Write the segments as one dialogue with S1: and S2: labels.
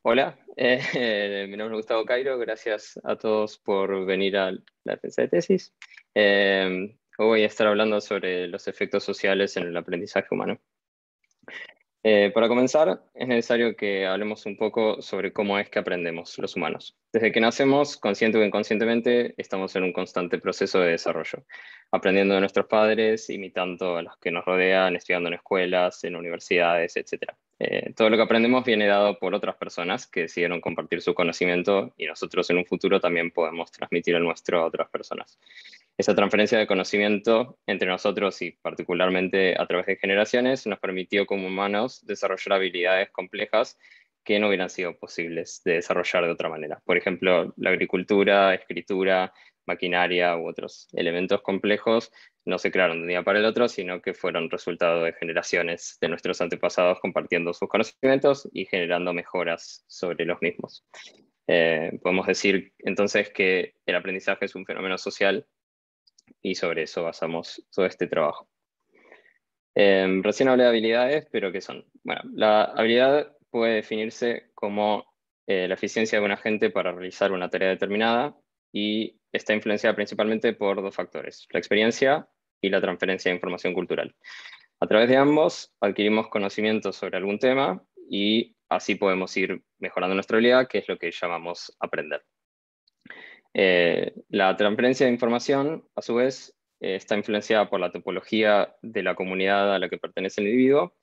S1: Hola, mi nombre es Gustavo Cairo, gracias a todos por venir a la defensa de tesis. Hoy voy a estar hablando sobre los efectos sociales en el aprendizaje humano. Para comenzar, es necesario que hablemos un poco sobre cómo es que aprendemos los humanos. Desde que nacemos, consciente o inconscientemente, estamos en un constante proceso de desarrollo, aprendiendo de nuestros padres, imitando a los que nos rodean, estudiando en escuelas, en universidades, etc. Todo lo que aprendemos viene dado por otras personas que decidieron compartir su conocimiento y nosotros en un futuro también podemos transmitir el nuestro a otras personas. Esa transferencia de conocimiento entre nosotros y particularmente a través de generaciones nos permitió como humanos desarrollar habilidades complejas que no hubieran sido posibles de desarrollar de otra manera. Por ejemplo, la agricultura, escritura, maquinaria u otros elementos complejos no se crearon de un día para el otro, sino que fueron resultado de generaciones de nuestros antepasados compartiendo sus conocimientos y generando mejoras sobre los mismos. Podemos decir entonces que el aprendizaje es un fenómeno social y sobre eso basamos todo este trabajo. Recién hablé de habilidades, pero ¿qué son? Bueno, la habilidad puede definirse como la eficiencia de un agente para realizar una tarea determinada y está influenciada principalmente por dos factores, la experiencia y la transferencia de información cultural. A través de ambos adquirimos conocimientos sobre algún tema y así podemos ir mejorando nuestra habilidad, que es lo que llamamos aprender. La transferencia de información, a su vez, está influenciada por la topología de la comunidad a la que pertenece el individuo.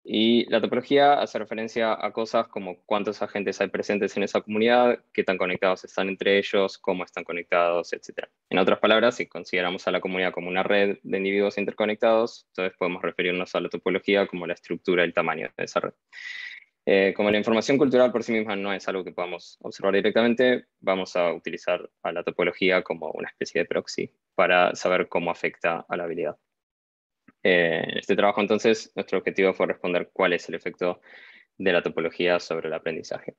S1: Y la topología hace referencia a cosas como cuántos agentes hay presentes en esa comunidad, qué tan conectados están entre ellos, cómo están conectados, etc. En otras palabras, si consideramos a la comunidad como una red de individuos interconectados, entonces podemos referirnos a la topología como la estructura y el tamaño de esa red. Como la información cultural por sí misma no es algo que podamos observar directamente, vamos a utilizar a la topología como una especie de proxy para saber cómo afecta a la habilidad. En este trabajo, entonces, nuestro objetivo fue responder cuál es el efecto de la topología sobre el aprendizaje.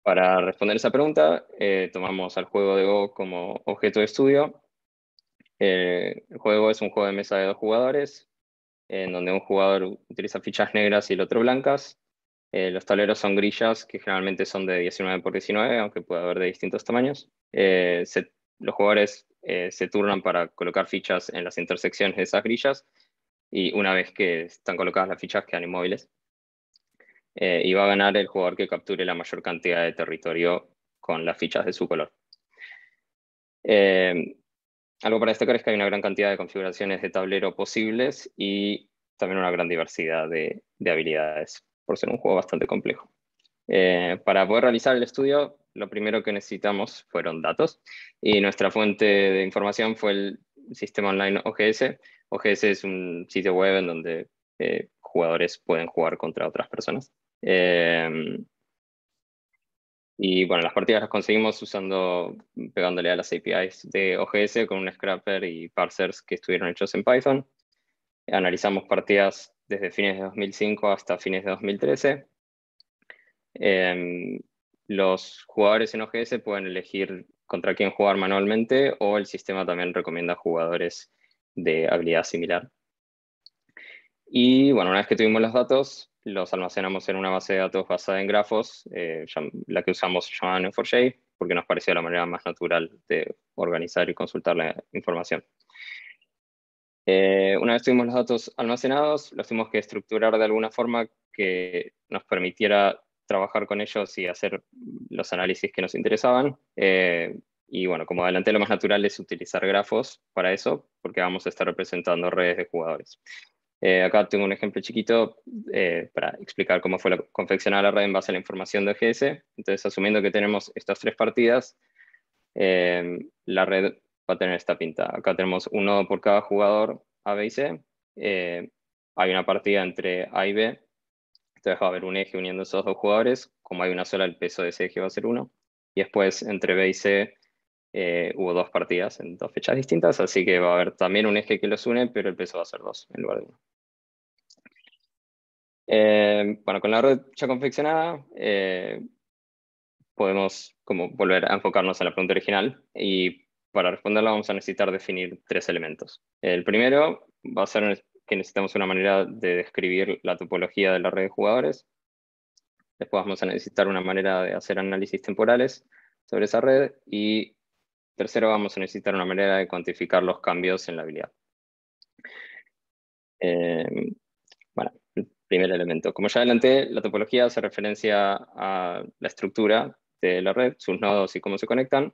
S1: Para responder esa pregunta, tomamos al juego de Go como objeto de estudio. El juego es un juego de mesa de dos jugadores, en donde un jugador utiliza fichas negras y el otro blancas. Los tableros son grillas que generalmente son de 19 por 19, aunque puede haber de distintos tamaños. Los jugadores se turnan para colocar fichas en las intersecciones de esas grillas y una vez que están colocadas las fichas quedan inmóviles. Y va a ganar el jugador que capture la mayor cantidad de territorio con las fichas de su color. Eh, Algo para destacar es que hay una gran cantidad de configuraciones de tablero posibles y también una gran diversidad de habilidades, por ser un juego bastante complejo. Para poder realizar el estudio, lo primero que necesitamos fueron datos y nuestra fuente de información fue el sistema online OGS. OGS es un sitio web en donde jugadores pueden jugar contra otras personas. Y bueno, las partidas las conseguimos pegándole a las APIs de OGS con un scrapper y parsers que estuvieron hechos en Python. Analizamos partidas desde fines de 2005 hasta fines de 2013. Los jugadores en OGS pueden elegir contra quién jugar manualmente o el sistema también recomienda jugadores de habilidad similar. Y bueno, una vez que tuvimos los datos, los almacenamos en una base de datos basada en grafos, la que usamos se llama Neo4j, porque nos pareció la manera más natural de organizar y consultar la información. Una vez tuvimos los datos almacenados, los tuvimos que estructurar de alguna forma que nos permitiera trabajar con ellos y hacer los análisis que nos interesaban. Y bueno, como adelanté, lo más natural es utilizar grafos para eso, porque vamos a estar representando redes de jugadores. Acá tengo un ejemplo chiquito para explicar cómo fue confeccionada la red en base a la información de OGS. Entonces, asumiendo que tenemos estas tres partidas, la red va a tener esta pinta. Acá tenemos un nodo por cada jugador A, B y C. Hay una partida entre A y B. Entonces va a haber un eje uniendo esos dos jugadores. Como hay una sola, el peso de ese eje va a ser 1. Y después, entre B y C, hubo dos partidas en dos fechas distintas, así que va a haber también un eje que los une, pero el peso va a ser 2 en lugar de 1. Bueno, con la red ya confeccionada, podemos como volver a enfocarnos en la pregunta original y para responderla vamos a necesitar definir tres elementos. El primero va a ser que necesitamos una manera de describir la topología de la red de jugadores. Después vamos a necesitar una manera de hacer análisis temporales sobre esa red. Y tercero, vamos a necesitar una manera de cuantificar los cambios en la habilidad. Bueno, el primer elemento. Como ya adelanté, la topología hace referencia a la estructura de la red, sus nodos y cómo se conectan.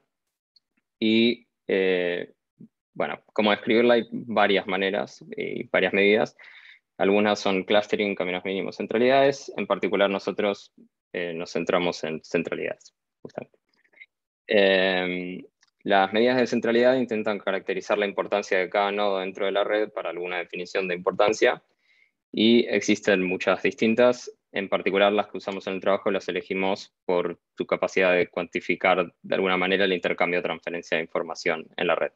S1: Y bueno, como describirla hay varias maneras y varias medidas. Algunas son clustering, caminos mínimos, centralidades. En particular, nosotros nos centramos en centralidades, justamente. Las medidas de centralidad intentan caracterizar la importancia de cada nodo dentro de la red para alguna definición de importancia. Y existen muchas distintas. En particular, las que usamos en el trabajo las elegimos por su capacidad de cuantificar de alguna manera el intercambio o transferencia de información en la red.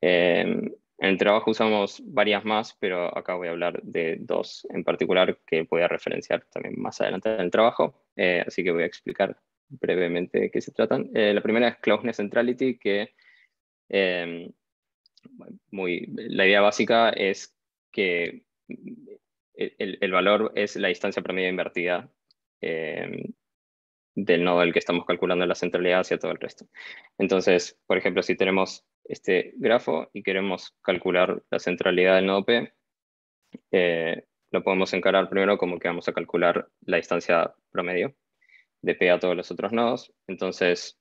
S1: En el trabajo usamos varias más, pero acá voy a hablar de dos en particular que voy a referenciar también más adelante en el trabajo. Así que voy a explicar brevemente de qué se tratan. La primera es Closeness Centrality, que la idea básica es que el valor es la distancia promedio invertida del nodo del que estamos calculando la centralidad hacia todo el resto. Entonces, por ejemplo, si tenemos este grafo y queremos calcular la centralidad del nodo P, lo podemos encarar primero como que vamos a calcular la distancia promedio de P a todos los otros nodos. Entonces,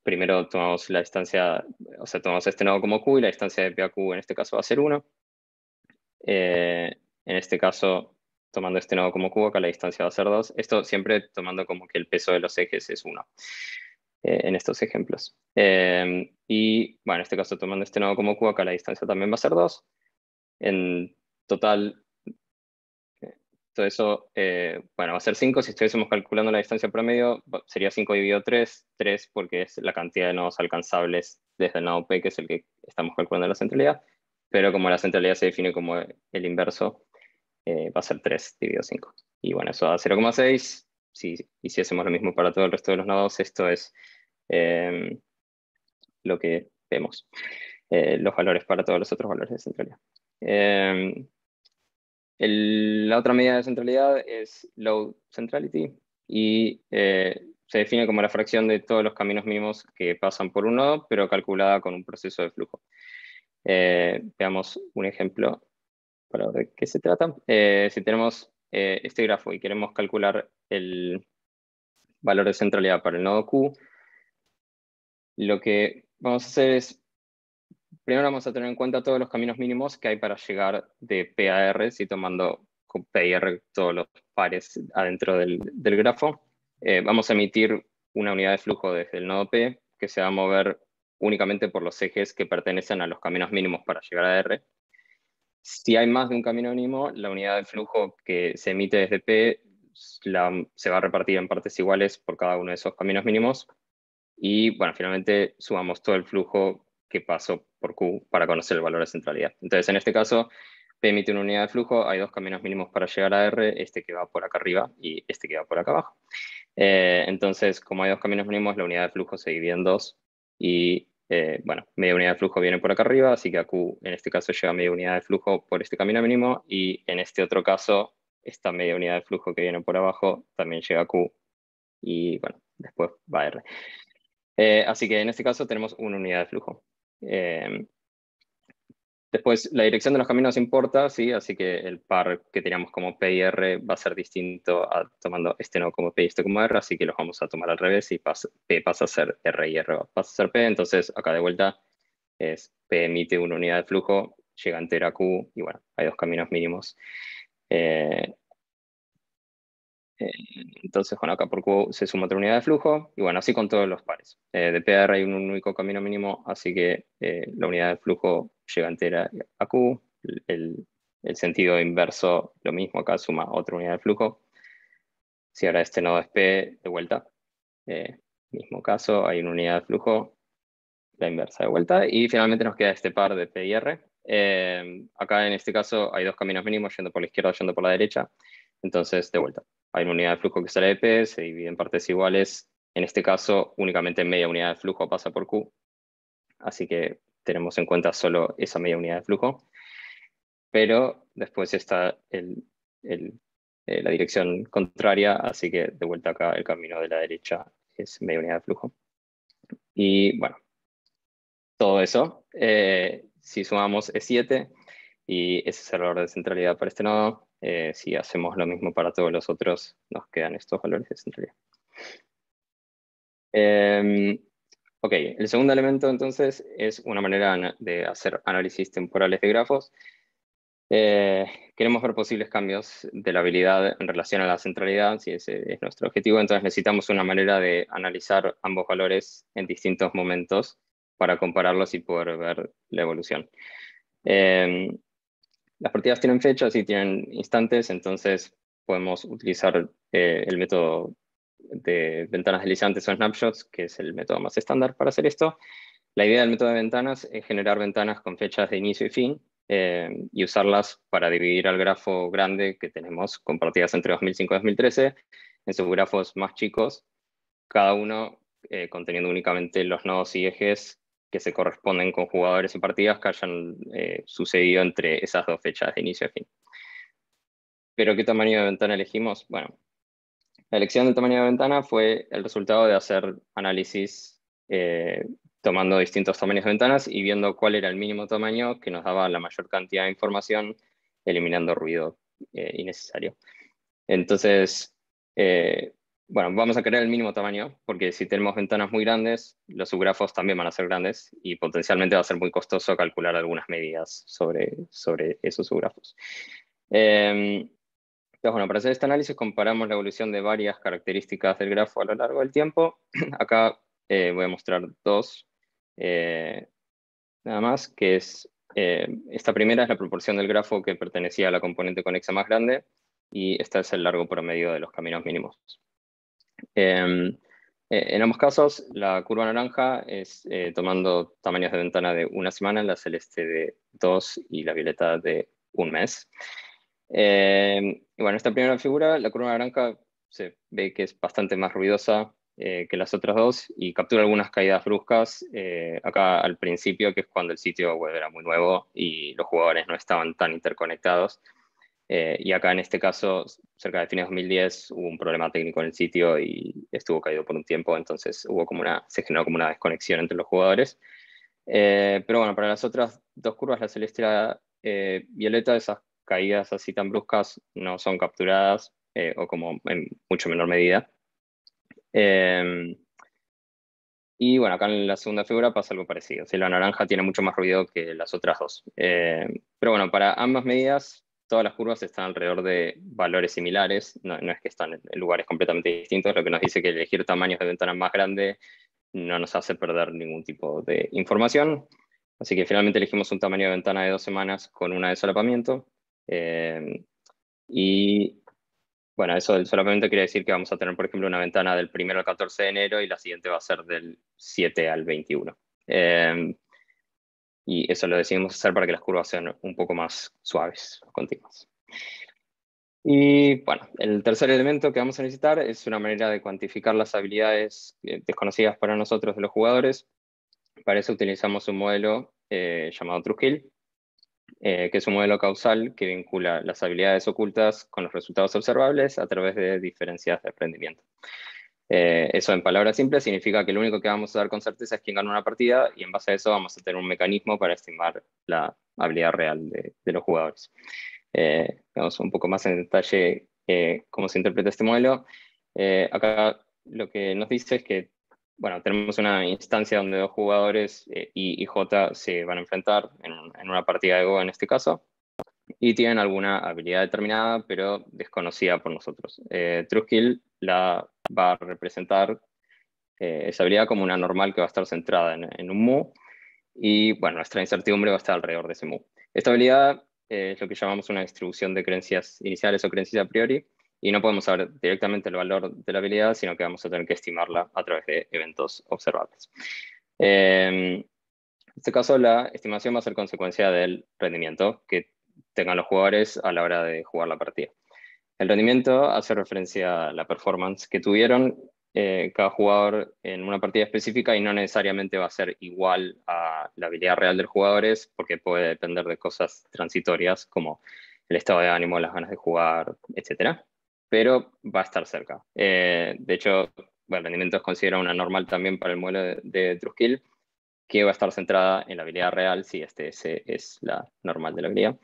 S1: primero tomamos la distancia, o sea, tomamos este nodo como Q y la distancia de P a Q en este caso va a ser 1. En este caso, tomando este nodo como Q, acá la distancia va a ser 2. Esto siempre tomando como que el peso de los ejes es 1 en estos ejemplos. Y bueno, en este caso, tomando este nodo como Q, acá la distancia también va a ser 2. En total, todo eso, bueno, va a ser 5. Si estuviésemos calculando la distancia promedio, sería 5 dividido 3, 3 porque es la cantidad de nodos alcanzables desde el nodo P, que es el que estamos calculando la centralidad. Pero como la centralidad se define como el inverso, va a ser 3 dividido 5. Y bueno, eso da 0,6. Y si hacemos lo mismo para todo el resto de los nodos, esto es lo que vemos. Los valores para todos los otros valores de centralidad. La otra medida de centralidad es load centrality y se define como la fracción de todos los caminos mínimos que pasan por un nodo, pero calculada con un proceso de flujo. Veamos un ejemplo para ver de qué se trata. Si tenemos este grafo y queremos calcular el valor de centralidad para el nodo Q, lo que vamos a hacer es, primero vamos a tener en cuenta todos los caminos mínimos que hay para llegar de P a R, si tomando con P y R todos los pares adentro del grafo. Vamos a emitir una unidad de flujo desde el nodo P que se va a mover únicamente por los ejes que pertenecen a los caminos mínimos para llegar a R. Si hay más de un camino mínimo, la unidad de flujo que se emite desde P se va a repartir en partes iguales por cada uno de esos caminos mínimos. Y bueno, finalmente sumamos todo el flujo que pasó por Q para conocer el valor de centralidad. Entonces, en este caso, P emite una unidad de flujo, hay dos caminos mínimos para llegar a R, este que va por acá arriba y este que va por acá abajo. Entonces, como hay dos caminos mínimos, la unidad de flujo se divide en dos y bueno, media unidad de flujo viene por acá arriba, así que a Q en este caso llega media unidad de flujo por este camino mínimo y en este otro caso, esta media unidad de flujo que viene por abajo también llega a Q y bueno, después va a R. Así que en este caso tenemos una unidad de flujo. Después, la dirección de los caminos importa, ¿sí? Así que el par que teníamos como P y R va a ser distinto a tomando este nodo como P y este como R, así que los vamos a tomar al revés y P pasa a ser R y R pasa a ser P. Entonces, acá de vuelta es P emite una unidad de flujo, llega entera a Q y bueno, hay dos caminos mínimos. Entonces, bueno, acá por Q se suma otra unidad de flujo, y bueno, así con todos los pares. De P a R hay un único camino mínimo, así que la unidad de flujo llega entera a Q. El sentido inverso, lo mismo, acá suma otra unidad de flujo. Si ahora este nodo es P, de vuelta, mismo caso, hay una unidad de flujo, la inversa de vuelta, y finalmente nos queda este par de P y R. Acá en este caso hay dos caminos mínimos, yendo por la izquierda, yendo por la derecha, entonces de vuelta. Hay una unidad de flujo que sale de P, se divide en partes iguales. En este caso, únicamente media unidad de flujo pasa por Q, así que tenemos en cuenta solo esa media unidad de flujo. Pero después está el la dirección contraria, así que de vuelta acá el camino de la derecha es media unidad de flujo. Y bueno, todo eso, si sumamos es 7, y ese es el valor de centralidad para este nodo. Si hacemos lo mismo para todos los otros, nos quedan estos valores de centralidad. Ok, el segundo elemento entonces es una manera de hacer análisis temporales de grafos. Queremos ver posibles cambios de la habilidad en relación a la centralidad, si ese es nuestro objetivo. Entonces necesitamos una manera de analizar ambos valores en distintos momentos para compararlos y poder ver la evolución. Las partidas tienen fechas y tienen instantes, entonces podemos utilizar el método de ventanas deslizantes o snapshots, que es el método más estándar para hacer esto. La idea del método de ventanas es generar ventanas con fechas de inicio y fin y usarlas para dividir al grafo grande que tenemos con partidas entre 2005 y 2013 en sus grafos más chicos, cada uno conteniendo únicamente los nodos y ejes que se corresponden con jugadores y partidas que hayan sucedido entre esas dos fechas de inicio y fin. ¿Pero qué tamaño de ventana elegimos? Bueno, la elección del tamaño de ventana fue el resultado de hacer análisis tomando distintos tamaños de ventanas y viendo cuál era el mínimo tamaño que nos daba la mayor cantidad de información, eliminando ruido innecesario. Entonces, bueno, vamos a querer el mínimo tamaño, porque si tenemos ventanas muy grandes, los subgrafos también van a ser grandes y potencialmente va a ser muy costoso calcular algunas medidas sobre esos subgrafos. Entonces, bueno, para hacer este análisis comparamos la evolución de varias características del grafo a lo largo del tiempo. Acá voy a mostrar dos, nada más, que es, esta primera es la proporción del grafo que pertenecía a la componente conexa más grande, y este es el largo promedio de los caminos mínimos. En ambos casos, la curva naranja es tomando tamaños de ventana de una semana, la celeste de 2 y la violeta de un mes. Y bueno, esta primera figura, la curva naranja, se ve que es bastante más ruidosa que las otras dos y captura algunas caídas bruscas acá al principio, que es cuando el sitio web era muy nuevo y los jugadores no estaban tan interconectados. Y acá en este caso, cerca de fines de 2010, hubo un problema técnico en el sitio y estuvo caído por un tiempo, entonces se generó como una desconexión entre los jugadores. Pero bueno, para las otras dos curvas, la celeste y la violeta, esas caídas así tan bruscas no son capturadas o como en mucho menor medida. Y bueno, acá en la segunda figura pasa algo parecido. ¿Sí? La naranja tiene mucho más ruido que las otras dos. Pero bueno, para ambas medidas, todas las curvas están alrededor de valores similares. No es que están en lugares completamente distintos, lo que nos dice que elegir tamaños de ventana más grande no nos hace perder ningún tipo de información. Así que finalmente elegimos un tamaño de ventana de 2 semanas con una de solapamiento. Y bueno, eso del solapamiento quiere decir que vamos a tener, por ejemplo, una ventana del 1 al 14 de enero y la siguiente va a ser del 7 al 21. Y eso lo decidimos hacer para que las curvas sean un poco más suaves, continuas. Y bueno, el tercer elemento que vamos a necesitar es una manera de cuantificar las habilidades desconocidas para nosotros de los jugadores. Para eso utilizamos un modelo llamado TrueSkill, que es un modelo causal que vincula las habilidades ocultas con los resultados observables a través de diferencias de rendimiento. Eso en palabras simples significa que lo único que vamos a dar con certeza es quién gana una partida y en base a eso vamos a tener un mecanismo para estimar la habilidad real de los jugadores. Veamos un poco más en detalle cómo se interpreta este modelo. Acá lo que nos dice es que bueno, tenemos una instancia donde dos jugadores, I y J, se van a enfrentar en una partida de Go en este caso, y tienen alguna habilidad determinada, pero desconocida por nosotros. TrueSkill la va a representar esa habilidad como una normal que va a estar centrada en un mu, y bueno, nuestra incertidumbre va a estar alrededor de ese mu. Esta habilidad es lo que llamamos una distribución de creencias iniciales o creencias a priori, y no podemos saber directamente el valor de la habilidad, sino que vamos a tener que estimarla a través de eventos observables. En este caso, la estimación va a ser consecuencia del rendimiento que tengan los jugadores a la hora de jugar la partida. El rendimiento hace referencia a la performance que tuvieron cada jugador en una partida específica y no necesariamente va a ser igual a la habilidad real del jugador, porque puede depender de cosas transitorias como el estado de ánimo, las ganas de jugar, etc. pero va a estar cerca. De hecho, bueno, el rendimiento es considerado una normal también para el modelo de Truskill, que va a estar centrada en la habilidad real, si S es la normal de la habilidad,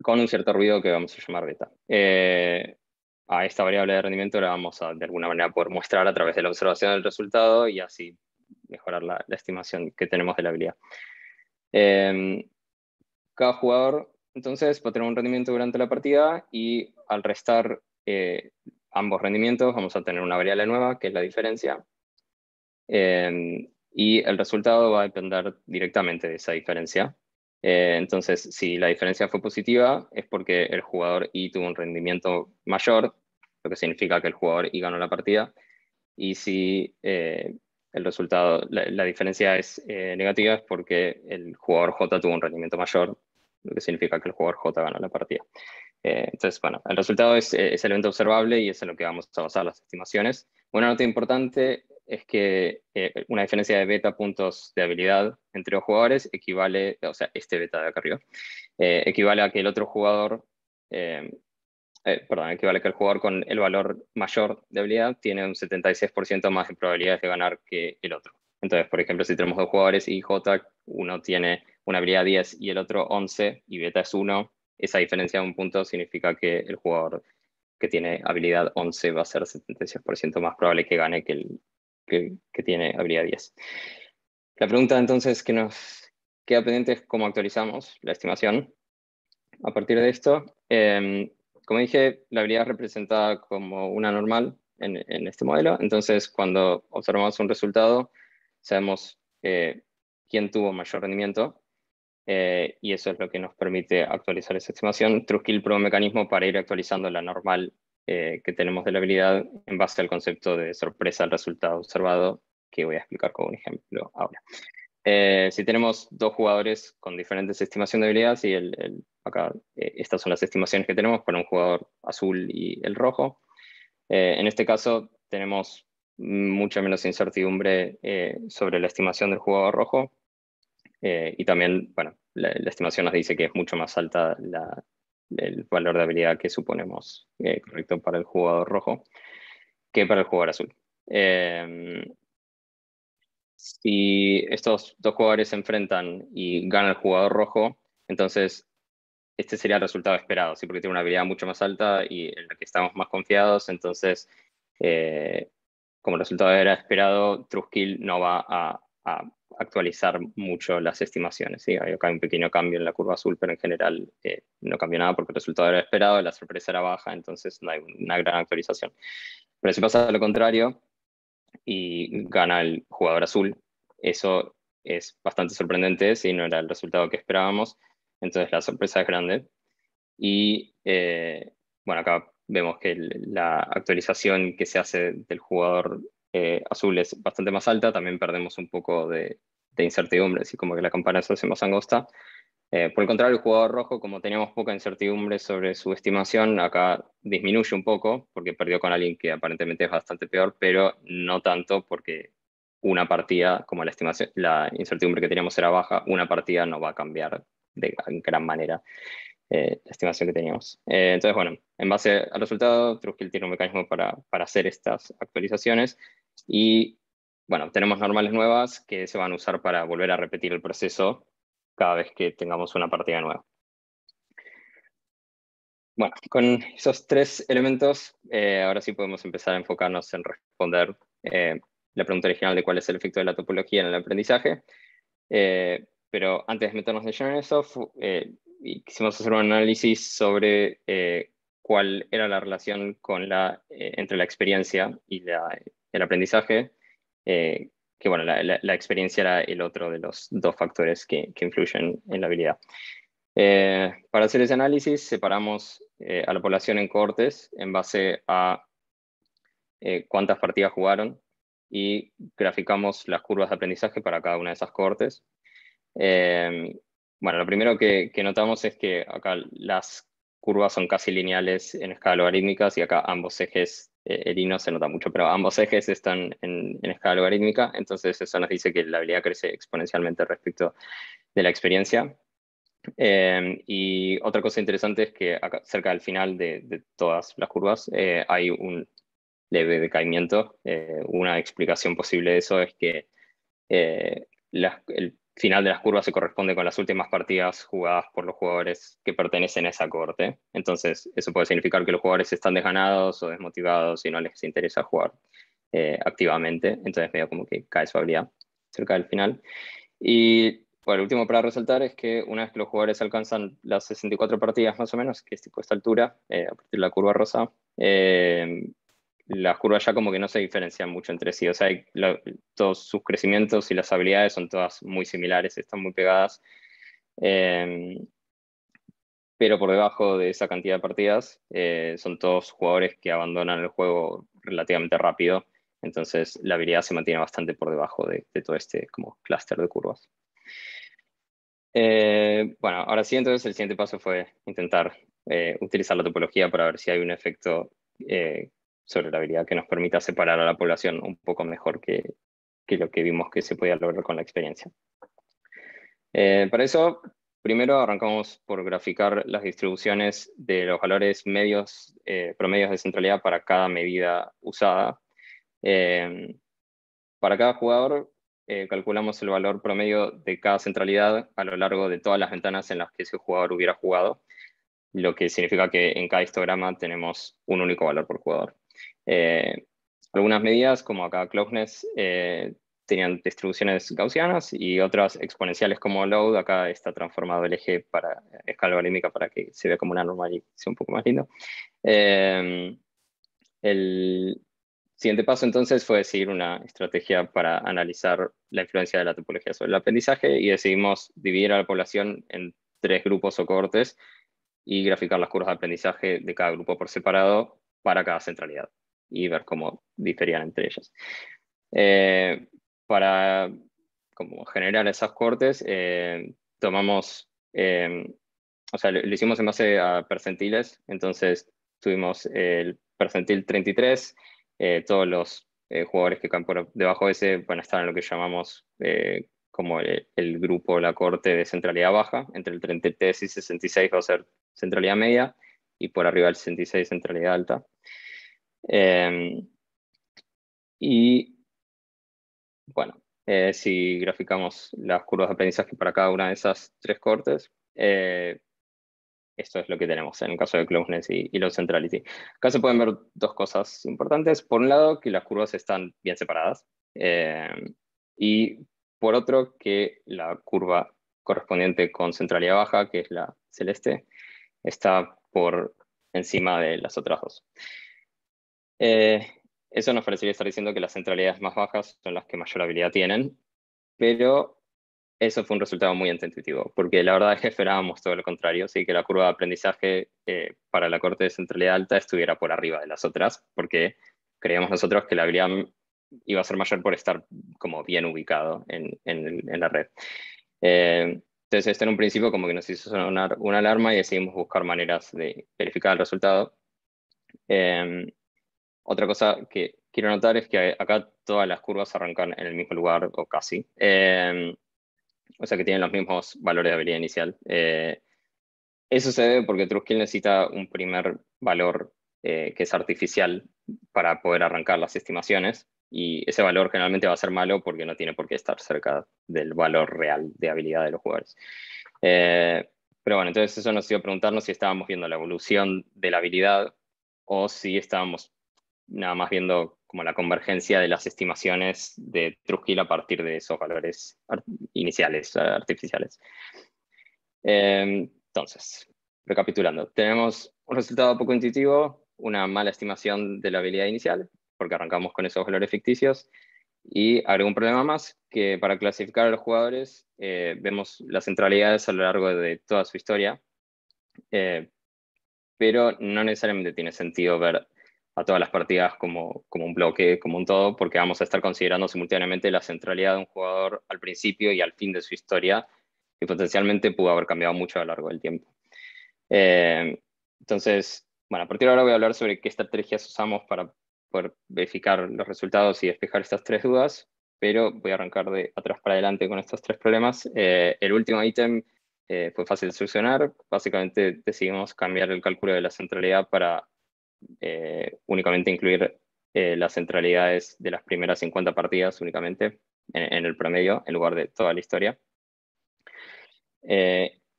S1: con un cierto ruido que vamos a llamar beta. A esta variable de rendimiento la vamos a, de alguna manera, poder mostrar a través de la observación del resultado y así mejorar la estimación que tenemos de la habilidad. Cada jugador, entonces, va a tener un rendimiento durante la partida y al restar ambos rendimientos vamos a tener una variable nueva, que es la diferencia. Y el resultado va a depender directamente de esa diferencia. Entonces, si la diferencia fue positiva, es porque el jugador Y tuvo un rendimiento mayor, lo que significa que el jugador Y ganó la partida. Y si el resultado, la diferencia es negativa, es porque el jugador J tuvo un rendimiento mayor, lo que significa que el jugador J ganó la partida. Entonces, bueno, el resultado es el evento observable y es en lo que vamos a basar las estimaciones. Una nota importante es que una diferencia de beta puntos de habilidad entre los jugadores equivale, o sea, este beta de acá arriba, equivale a que el otro jugador, perdón, equivale a que el jugador con el valor mayor de habilidad tiene un 76% más de probabilidades de ganar que el otro. Entonces, por ejemplo, si tenemos dos jugadores y J, uno tiene una habilidad 10 y el otro 11 y beta es 1, esa diferencia de un punto significa que el jugador que tiene habilidad 11 va a ser 76% más probable que gane que el que tiene habilidad 10. La pregunta entonces que nos queda pendiente es cómo actualizamos la estimación. A partir de esto, como dije, la habilidad es representada como una normal en este modelo. Entonces, cuando observamos un resultado, sabemos quién tuvo mayor rendimiento. Y eso es lo que nos permite actualizar esa estimación. Truskill prueba un mecanismo para ir actualizando la normal que tenemos de la habilidad en base al concepto de sorpresa al resultado observado, que voy a explicar con un ejemplo ahora. Si tenemos dos jugadores con diferentes estimaciones de habilidades, y acá estas son las estimaciones que tenemos para un jugador azul y el rojo. En este caso tenemos mucha menos incertidumbre sobre la estimación del jugador rojo. Y también, bueno, la estimación nos dice que es mucho más alta el valor de habilidad que suponemos correcto para el jugador rojo que para el jugador azul. Si estos dos jugadores se enfrentan y gana el jugador rojo, entonces este sería el resultado esperado, ¿sí? Porque tiene una habilidad mucho más alta y en la que estamos más confiados. Entonces, como el resultado era esperado, Truskill no va a actualizar mucho las estimaciones, ¿sí? Hay acá un pequeño cambio en la curva azul, pero en general no cambió nada porque el resultado era esperado, la sorpresa era baja, entonces no hay una gran actualización. Pero si pasa lo contrario y gana el jugador azul, eso es bastante sorprendente, si no era el resultado que esperábamos, entonces la sorpresa es grande. Y bueno, acá vemos que la actualización que se hace del jugador azul es bastante más alta, también perdemos un poco de incertidumbre, así como que la campana se hace más angosta. Por el contrario, el jugador rojo, como teníamos poca incertidumbre sobre su estimación, acá disminuye un poco, porque perdió con alguien que aparentemente es bastante peor, pero no tanto porque una partida, como la estimación, la incertidumbre que teníamos era baja, una partida no va a cambiar de gran manera la estimación que teníamos. Entonces, bueno, en base al resultado, Truskill tiene un mecanismo para hacer estas actualizaciones y, bueno, tenemos normales nuevas que se van a usar para volver a repetir el proceso cada vez que tengamos una partida nueva. Bueno, con esos tres elementos, ahora sí podemos empezar a enfocarnos en responder la pregunta original de cuál es el efecto de la topología en el aprendizaje. Pero antes de meternos de lleno en eso, quisimos hacer un análisis sobre cuál era la relación entre la experiencia y el aprendizaje, que bueno, la experiencia era el otro de los dos factores que influyen en la habilidad. Para hacer ese análisis, separamos a la población en cohortes en base a cuántas partidas jugaron y graficamos las curvas de aprendizaje para cada una de esas cohortes. Bueno, lo primero que notamos es que acá las curvas son casi lineales en escala logarítmica, y acá ambos ejes, el I no se nota mucho, pero ambos ejes están en escala logarítmica, entonces eso nos dice que la habilidad crece exponencialmente respecto de la experiencia. Y otra cosa interesante es que acá, cerca del final de todas las curvas hay un leve decaimiento. Una explicación posible de eso es que el final de las curvas se corresponde con las últimas partidas jugadas por los jugadores que pertenecen a esa cohorte. Entonces, eso puede significar que los jugadores están desganados o desmotivados y no les interesa jugar activamente. Entonces, medio como que cae su habilidad cerca del final. Y bueno, lo último para resaltar es que una vez que los jugadores alcanzan las 64 partidas más o menos, que es tipo esta altura, a partir de la curva rosa, las curvas ya como que no se diferencian mucho entre sí. O sea, todos sus crecimientos y las habilidades son todas muy similares, están muy pegadas. Eh, pero por debajo de esa cantidad de partidas son todos jugadores que abandonan el juego relativamente rápido. Entonces la habilidad se mantiene bastante por debajo de todo este como clúster de curvas. Bueno, ahora sí, entonces el siguiente paso fue intentar utilizar la topología para ver si hay un efecto sobre la habilidad que nos permita separar a la población un poco mejor que lo que vimos que se podía lograr con la experiencia. Para eso, primero arrancamos por graficar las distribuciones de los valores medios, promedios de centralidad para cada medida usada. Para cada jugador, calculamos el valor promedio de cada centralidad a lo largo de todas las ventanas en las que ese jugador hubiera jugado, lo que significa que en cada histograma tenemos un único valor por jugador. Algunas medidas, como acá closeness, tenían distribuciones gaussianas y otras exponenciales como load. Acá está transformado el eje para escala logarítmica para que se vea como una normal y sea un poco más lindo. El siguiente paso entonces fue decidir una estrategia para analizar la influencia de la topología sobre el aprendizaje y decidimos dividir a la población en 3 grupos o cohortes y graficar las curvas de aprendizaje de cada grupo por separado para cada centralidad y ver cómo diferían entre ellas. Para como generar esas cohortes, tomamos, o sea, lo hicimos en base a percentiles, entonces tuvimos el percentil 33, todos los jugadores que caen por debajo de ese van a estar en lo que llamamos como el grupo, la corte de centralidad baja, entre el 33 y 66 va a ser centralidad media, y por arriba del 66 centralidad alta. Y bueno, si graficamos las curvas de aprendizaje para cada una de esas 3 cortes, esto es lo que tenemos en el caso de closeness y low centrality. Acá se pueden ver 2 cosas importantes. Por un lado, que las curvas están bien separadas. Y por otro, que la curva correspondiente con centralidad baja, que es la celeste, está por encima de las otras 2. Eso nos parecería estar diciendo que las centralidades más bajas son las que mayor habilidad tienen, pero eso fue un resultado muy intuitivo, porque la verdad es que esperábamos todo lo contrario, sí, que la curva de aprendizaje para la corte de centralidad alta estuviera por arriba de las otras, porque creíamos nosotros que la habilidad iba a ser mayor por estar como bien ubicado en la red. Entonces, esto en un principio como que nos hizo sonar una alarma y decidimos buscar maneras de verificar el resultado. Otra cosa que quiero notar es que acá todas las curvas arrancan en el mismo lugar, o casi. O sea que tienen los mismos valores de habilidad inicial. Eso se debe porque Truskill necesita un primer valor que es artificial para poder arrancar las estimaciones. Y ese valor generalmente va a ser malo porque no tiene por qué estar cerca del valor real de habilidad de los jugadores. Pero bueno, entonces eso nos iba a preguntarnos si estábamos viendo la evolución de la habilidad o si estábamos nada más viendo como la convergencia de las estimaciones de Truskill a partir de esos valores iniciales, artificiales. Entonces, recapitulando, tenemos un resultado poco intuitivo, una mala estimación de la habilidad inicial, porque arrancamos con esos valores ficticios, y agrego un problema más, que para clasificar a los jugadores vemos las centralidades a lo largo de toda su historia, pero no necesariamente tiene sentido ver a todas las partidas como un bloque, como un todo, porque vamos a estar considerando simultáneamente la centralidad de un jugador al principio y al fin de su historia, que potencialmente pudo haber cambiado mucho a lo largo del tiempo. Entonces, bueno, a partir de ahora voy a hablar sobre qué estrategias usamos para poder verificar los resultados y despejar estas 3 dudas, pero voy a arrancar de atrás para adelante con estos 3 problemas. El último ítem fue fácil de solucionar. Básicamente decidimos cambiar el cálculo de la centralidad para únicamente incluir las centralidades de las primeras 50 partidas únicamente en el promedio, en lugar de toda la historia.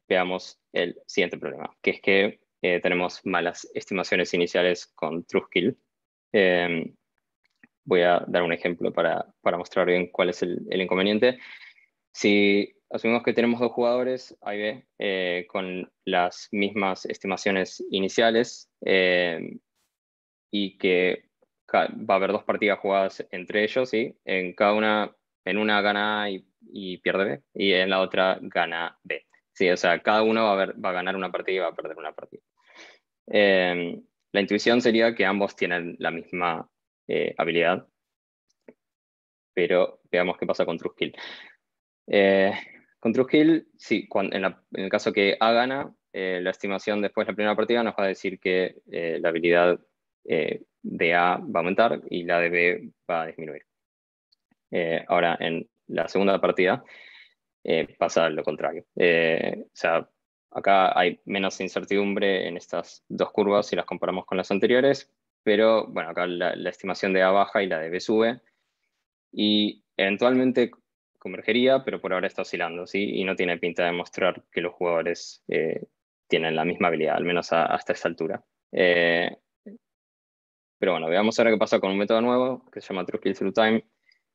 S1: Veamos el siguiente problema, que es que tenemos malas estimaciones iniciales con TrueSkill. Voy a dar un ejemplo para mostrar bien cuál es el inconveniente. Si asumimos que tenemos dos jugadores, A y B, con las mismas estimaciones iniciales, y que va a haber dos partidas jugadas entre ellos, ¿sí? En una gana A y pierde B, y en la otra gana B. Sí, o sea, cada uno va a ganar una partida y va a perder una partida. La intuición sería que ambos tienen la misma habilidad, pero veamos qué pasa con TrueSkill. Con TrueSkill, sí, en el caso que A gana, la estimación después de la primera partida nos va a decir que la habilidad de A va a aumentar y la de B va a disminuir. Ahora, en la segunda partida pasa lo contrario. O sea, acá hay menos incertidumbre en estas dos curvas si las comparamos con las anteriores, pero bueno, acá la estimación de A baja y la de B sube, y eventualmente convergería, pero por ahora está oscilando, ¿sí? Y no tiene pinta de mostrar que los jugadores tienen la misma habilidad, al menos hasta esta altura. Pero bueno, veamos ahora qué pasa con un método nuevo que se llama TrueSkill Through Time.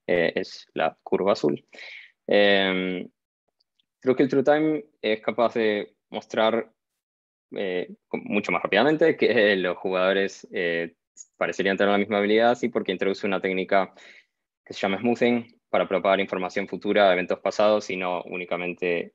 S1: Es la curva azul. TrueSkill Through Time es capaz de mostrar mucho más rápidamente que los jugadores parecerían tener la misma habilidad, sí, porque introduce una técnica que se llama smoothing para propagar información futura de eventos pasados y no únicamente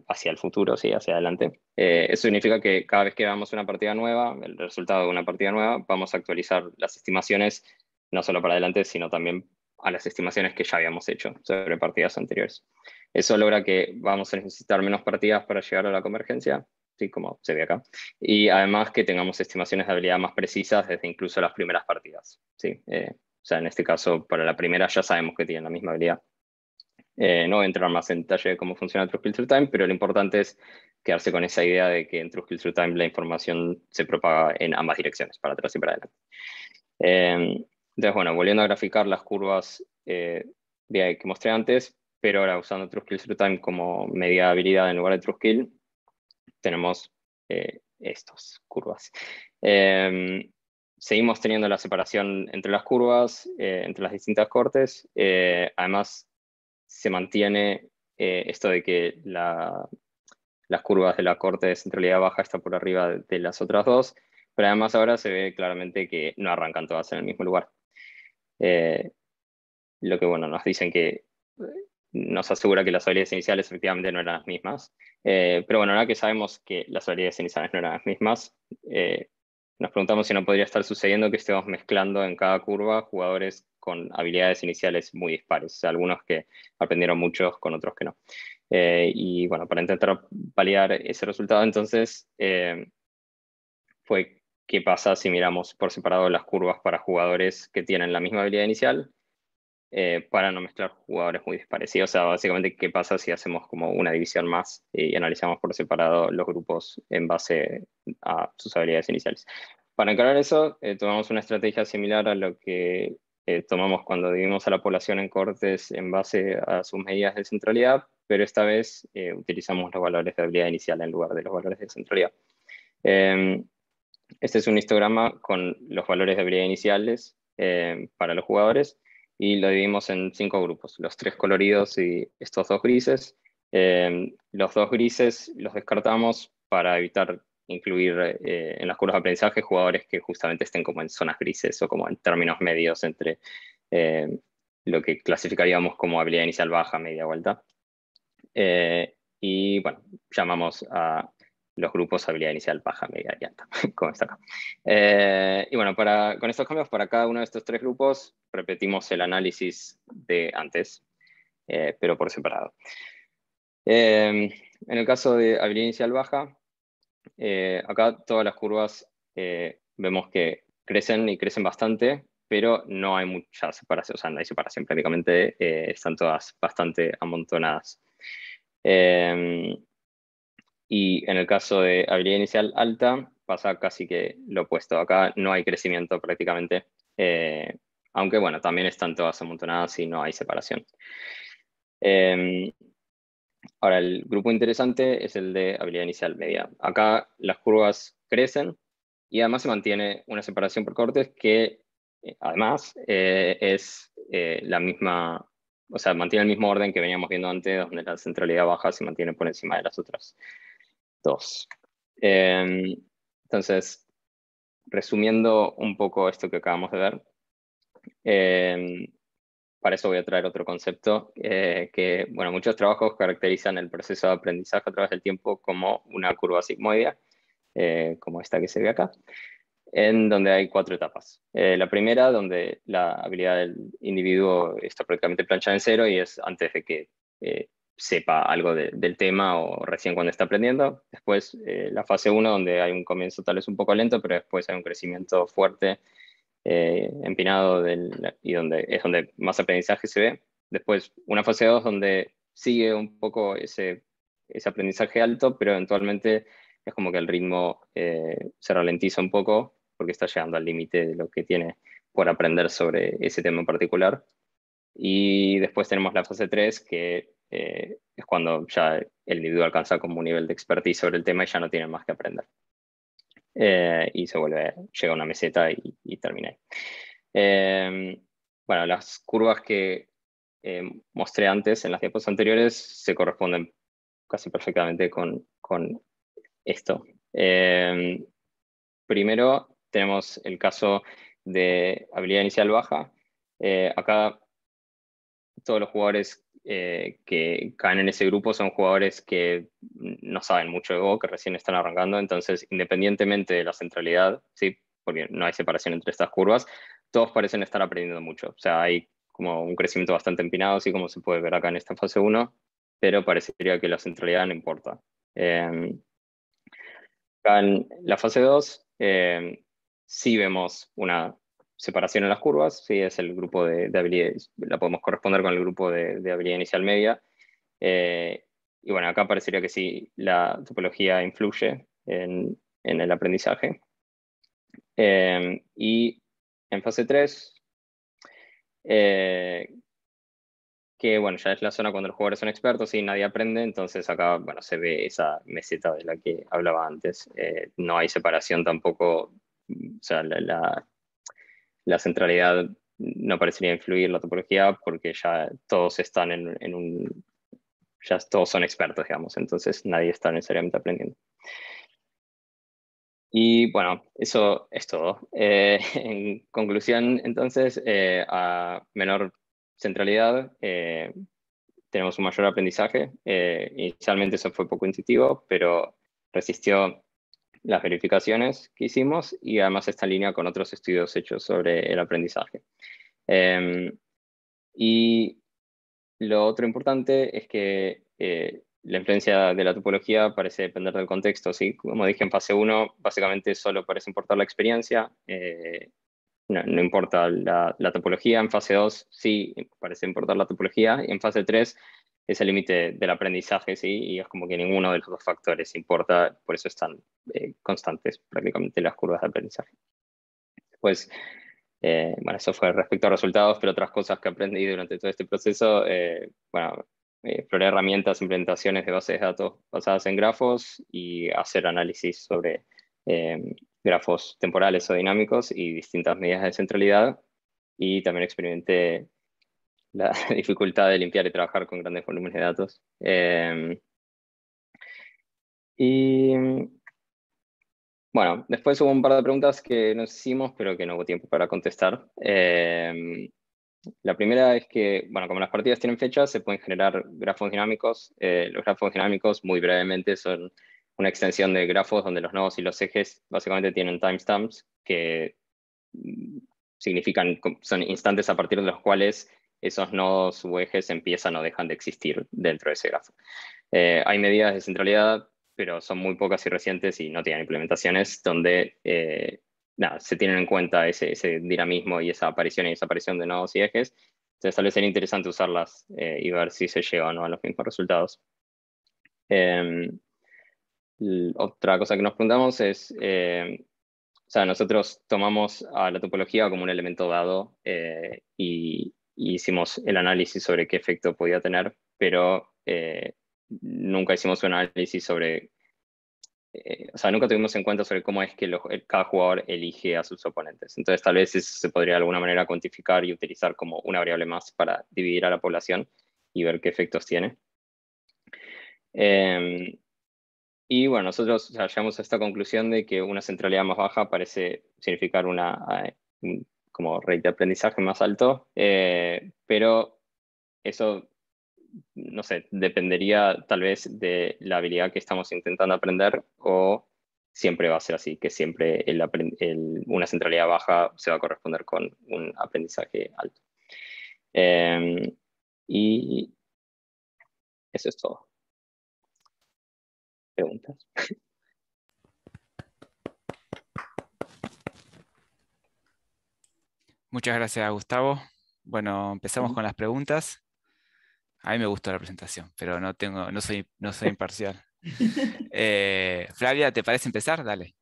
S1: hacia el futuro, sí, hacia adelante. Eso significa que cada vez que veamos una partida nueva, el resultado de una partida nueva, vamos a actualizar las estimaciones no solo para adelante, sino también a las estimaciones que ya habíamos hecho sobre partidas anteriores. Eso logra que vamos a necesitar menos partidas para llegar a la convergencia, sí, como se ve acá, y además que tengamos estimaciones de habilidad más precisas desde incluso las primeras partidas, sí. O sea, en este caso, para la primera ya sabemos que tienen la misma habilidad. No voy a entrar más en detalle de cómo funciona TrueSkill Through Time, pero lo importante es quedarse con esa idea de que en TrueSkill Through Time la información se propaga en ambas direcciones, para atrás y para adelante. Entonces, bueno, volviendo a graficar las curvas que mostré antes, pero ahora usando TrueSkill Through Time como medida de habilidad en lugar de TrueSkill, tenemos estas curvas. Seguimos teniendo la separación entre las curvas, entre las distintas cortes. Además, se mantiene esto de que las curvas de la corte de centralidad baja están por arriba de las otras dos, pero además ahora se ve claramente que no arrancan todas en el mismo lugar. Lo que, bueno, nos dicen que nos asegura que las habilidades iniciales efectivamente no eran las mismas. Pero bueno, ahora que sabemos que las habilidades iniciales no eran las mismas, nos preguntamos si no podría estar sucediendo que estemos mezclando en cada curva jugadores con habilidades iniciales muy dispares. O sea, algunos que aprendieron muchos con otros que no. Y bueno, para intentar validar ese resultado, entonces, fue qué pasa si miramos por separado las curvas para jugadores que tienen la misma habilidad inicial, para no mezclar jugadores muy disparecidos. O sea, básicamente, ¿qué pasa si hacemos como una división más y analizamos por separado los grupos en base a sus habilidades iniciales? Para encarar eso, tomamos una estrategia similar a lo que tomamos cuando dividimos a la población en cortes en base a sus medidas de centralidad, pero esta vez utilizamos los valores de habilidad inicial en lugar de los valores de centralidad. Este es un histograma con los valores de habilidad iniciales para los jugadores, y lo dividimos en 5 grupos, los 3 coloridos y estos 2 grises. Los 2 grises los descartamos para evitar incluir en las curvas de aprendizaje jugadores que justamente estén como en zonas grises o como en términos medios entre lo que clasificaríamos como habilidad inicial baja, media o alta. Y bueno, llamamos a los grupos habilidad inicial baja, media y alta, como está acá. Y bueno, con estos cambios, para cada uno de estos 3 grupos, repetimos el análisis de antes, pero por separado. En el caso de habilidad inicial baja, acá todas las curvas vemos que crecen y crecen bastante, pero no hay mucha separación, o sea, no hay separación prácticamente, están todas bastante amontonadas. Y en el caso de habilidad inicial alta, pasa casi que lo opuesto. Acá no hay crecimiento prácticamente, aunque bueno, también están todas amontonadas y no hay separación. Eh, Ahora, el grupo interesante es el de habilidad inicial media. Acá las curvas crecen y además se mantiene una separación por cortes que además es la misma, o sea, mantiene el mismo orden que veníamos viendo antes, donde la centralidad baja se mantiene por encima de las otras dos. Entonces, resumiendo un poco esto que acabamos de ver, eh, para eso voy a traer otro concepto, que, bueno, muchos trabajos caracterizan el proceso de aprendizaje a través del tiempo como una curva sigmoidea, como esta que se ve acá, en donde hay 4 etapas. La primera, donde la habilidad del individuo está prácticamente planchada en cero y es antes de que sepa algo del tema o recién cuando está aprendiendo. Después, la fase uno, donde hay un comienzo tal vez un poco lento, pero después hay un crecimiento fuerte, empinado y donde es donde más aprendizaje se ve. Después, una fase 2 donde sigue un poco ese aprendizaje alto, pero eventualmente es como que el ritmo se ralentiza un poco porque está llegando al límite de lo que tiene por aprender sobre ese tema en particular. Y después tenemos la fase 3 que es cuando ya el individuo alcanza como un nivel de expertise sobre el tema y ya no tiene más que aprender. Y se vuelve, llega a una meseta y termina ahí. Bueno, las curvas que mostré antes en las diapos anteriores se corresponden casi perfectamente con esto. Primero tenemos el caso de habilidad inicial baja. Acá todos los jugadores que caen en ese grupo son jugadores que no saben mucho de Go, que recién están arrancando, entonces independientemente de la centralidad, ¿sí? Porque no hay separación entre estas curvas, todos parecen estar aprendiendo mucho. O sea, hay como un crecimiento bastante empinado, así como se puede ver acá en esta fase uno, pero parecería que la centralidad no importa. Acá en la fase 2 sí vemos una separación en las curvas, sí es el grupo de habilidades, la podemos corresponder con el grupo de habilidad inicial media. Eh, y bueno, acá parecería que sí, la topología influye en el aprendizaje. Y en fase 3 que bueno, ya es la zona cuando los jugadores son expertos y nadie aprende, entonces acá, bueno, se ve esa meseta de la que hablaba antes. No hay separación tampoco, o sea, la centralidad no parecería influir la topología porque ya todos están en un, ya todos son expertos, digamos, entonces nadie está necesariamente aprendiendo. Y bueno, eso es todo. En conclusión, entonces, a menor centralidad, tenemos un mayor aprendizaje. Inicialmente eso fue poco intuitivo, pero resistió las verificaciones que hicimos y además está en línea con otros estudios hechos sobre el aprendizaje. Eh, y lo otro importante es que la influencia de la topología parece depender del contexto, ¿sí? Como dije en fase uno, básicamente solo parece importar la experiencia, no importa la topología. En fase 2 sí parece importar la topología, y en fase 3 es el límite del aprendizaje, ¿sí? Y es como que ninguno de los dos factores importa, por eso están constantes prácticamente las curvas de aprendizaje. Pues, bueno, eso fue respecto a resultados, pero otras cosas que aprendí durante todo este proceso, bueno, exploré herramientas, implementaciones de bases de datos basadas en grafos y hacer análisis sobre grafos temporales o dinámicos y distintas medidas de centralidad. Y también experimenté la dificultad de limpiar y trabajar con grandes volúmenes de datos. Y bueno, después hubo un par de preguntas que nos hicimos, pero que no hubo tiempo para contestar. La primera es que, bueno, como las partidas tienen fechas, se pueden generar grafos dinámicos. Los grafos dinámicos, muy brevemente, son una extensión de grafos donde los nodos y los ejes básicamente tienen timestamps que significan, son instantes a partir de los cuales esos nodos u ejes empiezan o dejan de existir dentro de ese grafo. Hay medidas de centralidad, pero son muy pocas y recientes y no tienen implementaciones donde nada, se tienen en cuenta ese dinamismo y esa aparición y desaparición de nodos y ejes. Entonces tal vez sería interesante usarlas y ver si se llega o no a los mismos resultados. Otra cosa que nos preguntamos es, o sea, nosotros tomamos a la topología como un elemento dado y hicimos el análisis sobre qué efecto podía tener, pero nunca hicimos un análisis sobre, o sea, nunca tuvimos en cuenta sobre cómo es que cada jugador elige a sus oponentes. Entonces, tal vez eso se podría de alguna manera cuantificar y utilizar como una variable más para dividir a la población y ver qué efectos tiene. Eh, y bueno, nosotros, o sea, llegamos a esta conclusión de que una centralidad más baja parece significar como rate de aprendizaje más alto, pero eso, no sé, dependería tal vez de la habilidad que estamos intentando aprender o siempre va a ser así, que siempre una centralidad baja se va a corresponder con un aprendizaje alto. Y eso es todo. ¿Preguntas?
S2: Muchas gracias, Gustavo. Bueno, empezamos con las preguntas. A mí me gustó la presentación, pero no soy imparcial. Flavia, ¿te parece empezar? Dale.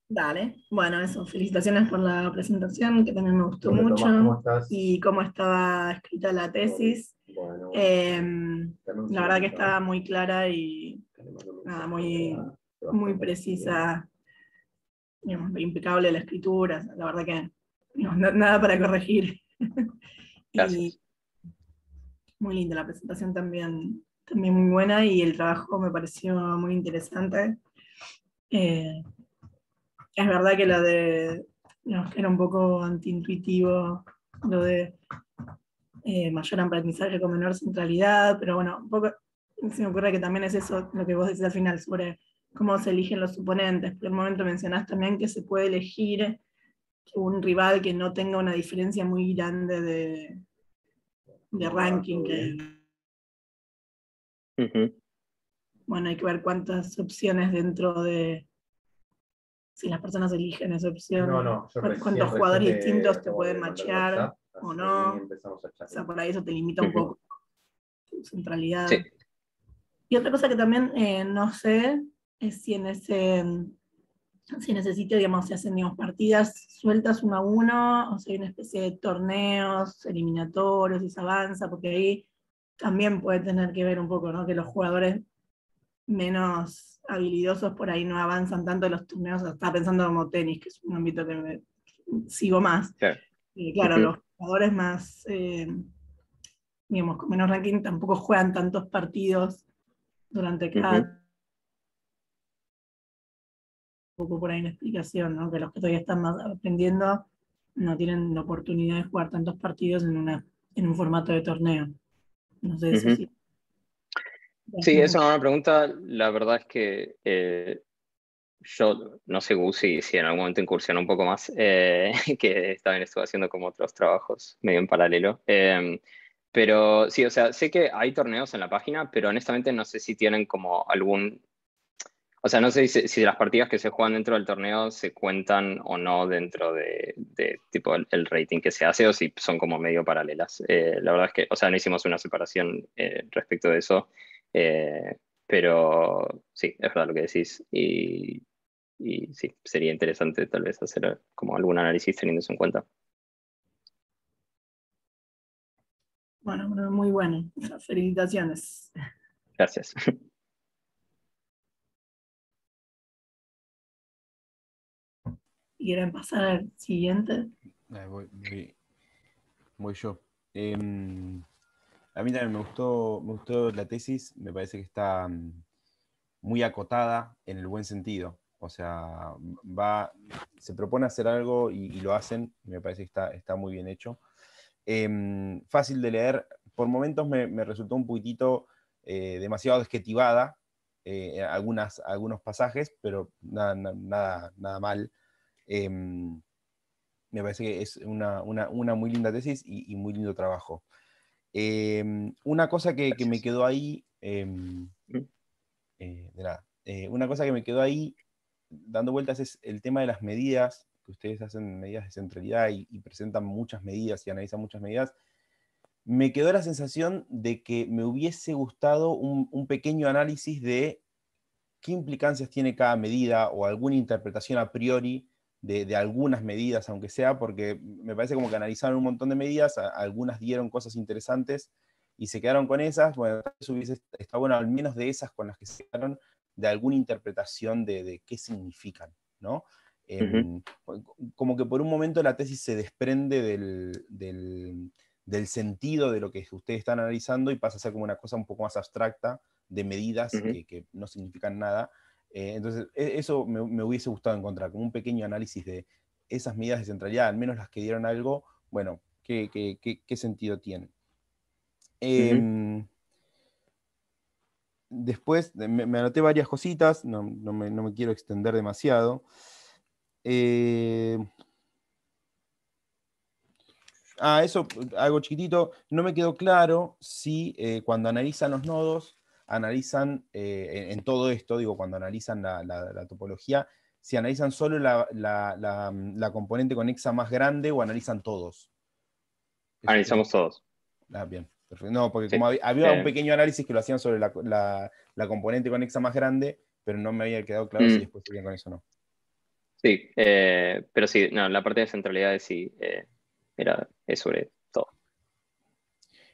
S3: Dale, bueno, eso, felicitaciones por la presentación, que también me gustó
S4: Hola,
S3: mucho,
S4: Tomás, ¿cómo estás?
S3: y cómo estaba escrita la tesis.
S4: Bueno,
S3: La verdad que estaba muy clara y nada, muy precisa, digamos, impecable la escritura, la verdad que digamos, nada para corregir. Y
S1: Gracias.
S3: muy linda la presentación también muy buena, y el trabajo me pareció muy interesante. Eh, Es verdad que digamos, que era un poco antiintuitivo lo de mayor aprendizaje con menor centralidad, pero bueno, un poco se me ocurre que también es eso lo que vos decís al final sobre cómo se eligen los oponentes. Por el momento mencionás también que se puede elegir un rival que no tenga una diferencia muy grande de ranking, que
S1: Ujú.
S3: bueno, hay que ver cuántas opciones dentro de, si las personas eligen esa opción,
S4: yo
S3: cuántos jugadores
S4: recién
S3: distintos te
S4: acabo
S3: pueden
S4: de mandar
S3: machear
S4: WhatsApp,
S3: o
S4: así que
S3: no.
S4: ni empezamos a
S3: O sea,
S4: charlar.
S3: por ahí eso te limita un
S1: Ujú.
S3: poco tu centralidad.
S1: Sí.
S3: Y otra cosa que también no sé es si en ese sitio, digamos, se hacen, digamos, partidas sueltas uno a uno, o si hay una especie de torneos eliminatorios y se avanza, porque ahí también puede tener que ver un poco, ¿no? Que los jugadores menos habilidosos por ahí no avanzan tanto en los torneos. Estaba pensando como tenis, que es un ámbito que sigo más.
S1: Claro.
S3: Y claro,
S1: Ujú.
S3: los jugadores más, digamos, con menos ranking tampoco juegan tantos partidos durante
S1: Ujú.
S3: cada, poco por ahí una explicación, ¿no? Que los que todavía están más aprendiendo no tienen la oportunidad de jugar tantos partidos en un formato de torneo. No sé, eso
S1: Ujú.
S3: sí.
S1: Sí, es una buena pregunta. La verdad es que yo no sé, Gus, si en algún momento incursionó un poco más, que también estuve haciendo como otros trabajos medio en paralelo. Pero sí, o sea, sé que hay torneos en la página, pero honestamente no sé si tienen como o sea, no sé si las partidas que se juegan dentro del torneo se cuentan o no dentro de tipo el rating que se hace o si son como medio paralelas. La verdad es que, o sea, no hicimos una separación respecto de eso, eh, pero sí, es verdad lo que decís. Y sí, sería interesante tal vez hacer como algún análisis teniendo eso en cuenta.
S3: Bueno, muy bueno. Felicitaciones.
S1: Gracias.
S3: ¿Quieren pasar al siguiente?
S4: Voy yo. A mí también me gustó la tesis, me parece que está muy acotada en el buen sentido. O sea, se propone hacer algo y lo hacen, me parece que está muy bien hecho. Fácil de leer, por momentos me resultó un poquitito demasiado adjetivada algunos pasajes, pero nada mal. Me parece que es una muy linda tesis y muy lindo trabajo. Una cosa que me
S1: Gracias.
S4: quedó ahí, de nada, una cosa que me quedó ahí dando vueltas es el tema de las medidas, que ustedes hacen medidas de centralidad y presentan muchas medidas y analizan muchas medidas. Me quedó la sensación de que me hubiese gustado un pequeño análisis de qué implicancias tiene cada medida o alguna interpretación a priori de algunas medidas, aunque sea, porque me parece como que analizaron un montón de medidas, algunas dieron cosas interesantes y se quedaron con esas. Bueno, tal vez hubiese estado bueno al menos de esas con las que se quedaron, de alguna interpretación de qué significan, ¿no? Como que por un momento la tesis se desprende del sentido de lo que ustedes están analizando y pasa a ser como una cosa un poco más abstracta de medidas que no significan nada. Entonces, eso me hubiese gustado encontrar, como un pequeño análisis de esas medidas de centralidad, al menos las que dieron algo, bueno, qué sentido tienen. Después me anoté varias cositas, no me quiero extender demasiado. Eso, algo chiquitito, no me quedó claro si cuando analizan los nodos, analizan en todo esto, digo, cuando analizan la topología, si analizan solo la componente conexa más grande o analizan todos.
S1: Analizamos todos.
S4: Bien, perfecto. No, porque
S1: Sí.
S4: como había un pequeño análisis que lo hacían sobre la componente conexa más grande, pero no me había quedado claro si después seguían con eso o no.
S1: Sí, pero sí, no, la parte de centralidades sí es sobre todo.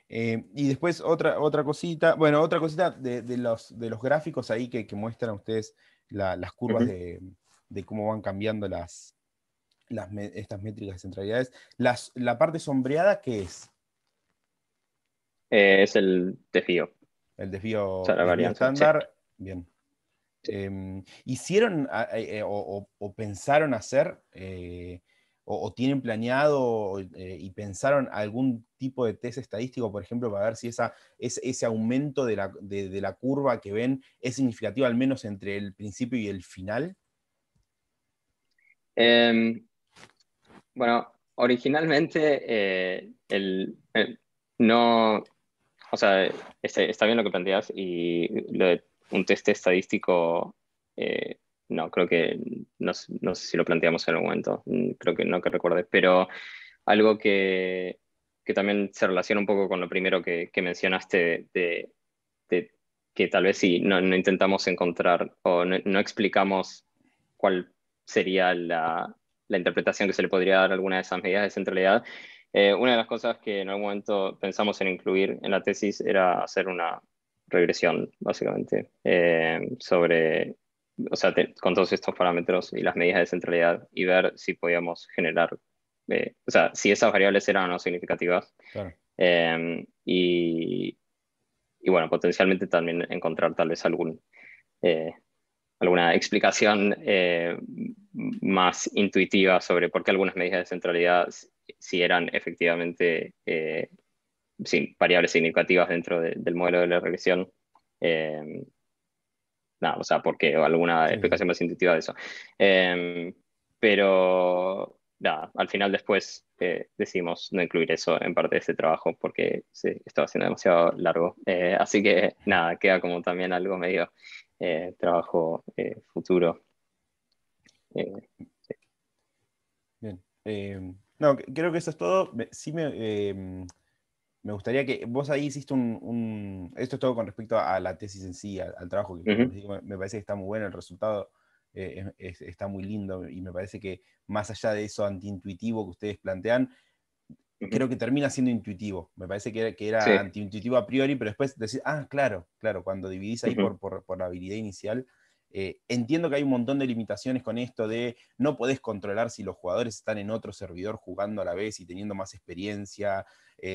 S4: Y después otra cosita, bueno, otra cosita de los gráficos ahí que muestran ustedes las curvas de cómo van cambiando estas métricas de centralidades. La parte sombreada, ¿qué es?
S1: Es el desvío.
S4: El
S1: O sea, la
S4: desvío
S1: varianza. Sí.
S4: estándar. Bien.
S1: Sí.
S4: ¿Hicieron o pensaron hacer o tienen planeado y pensaron algún tipo de test estadístico, por ejemplo, para ver si ese aumento de la curva que ven es significativo al menos entre el principio y el final?
S1: Bueno, originalmente no, o sea, está bien lo que planteas y lo de un test estadístico, no, creo que no sé si lo planteamos en algún momento, creo que no que recuerde, pero algo que también se relaciona un poco con lo primero que mencionaste de que tal vez sí, no intentamos encontrar o no explicamos cuál sería la interpretación que se le podría dar a alguna de esas medidas de centralidad. Una de las cosas que en algún momento pensamos en incluir en la tesis era hacer una regresión, básicamente, sobre, o sea, con todos estos parámetros y las medidas de centralidad y ver si podíamos generar, o sea, si esas variables eran o no significativas.
S4: Claro.
S1: Y bueno, potencialmente también encontrar tal vez alguna explicación más intuitiva sobre por qué algunas medidas de centralidad si eran efectivamente variables significativas dentro del modelo de la regresión. Nada, o sea, porque alguna explicación más intuitiva de eso. Pero nada, al final después decidimos no incluir eso en parte de este trabajo porque se estaba haciendo demasiado largo. Así que nada, queda como también algo medio trabajo futuro.
S4: Bien. No, creo que eso es todo. Sí me gustaría que vos ahí hiciste esto es todo con respecto a la tesis en sí, al trabajo, que como les digo, me parece que está muy bueno, el resultado está muy lindo y me parece que más allá de eso antiintuitivo que ustedes plantean, creo que termina siendo intuitivo. Me parece que era
S1: Sí.
S4: antiintuitivo a priori, pero después decir, claro, cuando dividís ahí por la habilidad inicial. Entiendo que hay un montón de limitaciones con esto de no podés controlar si los jugadores están en otro servidor jugando a la vez y teniendo más experiencia.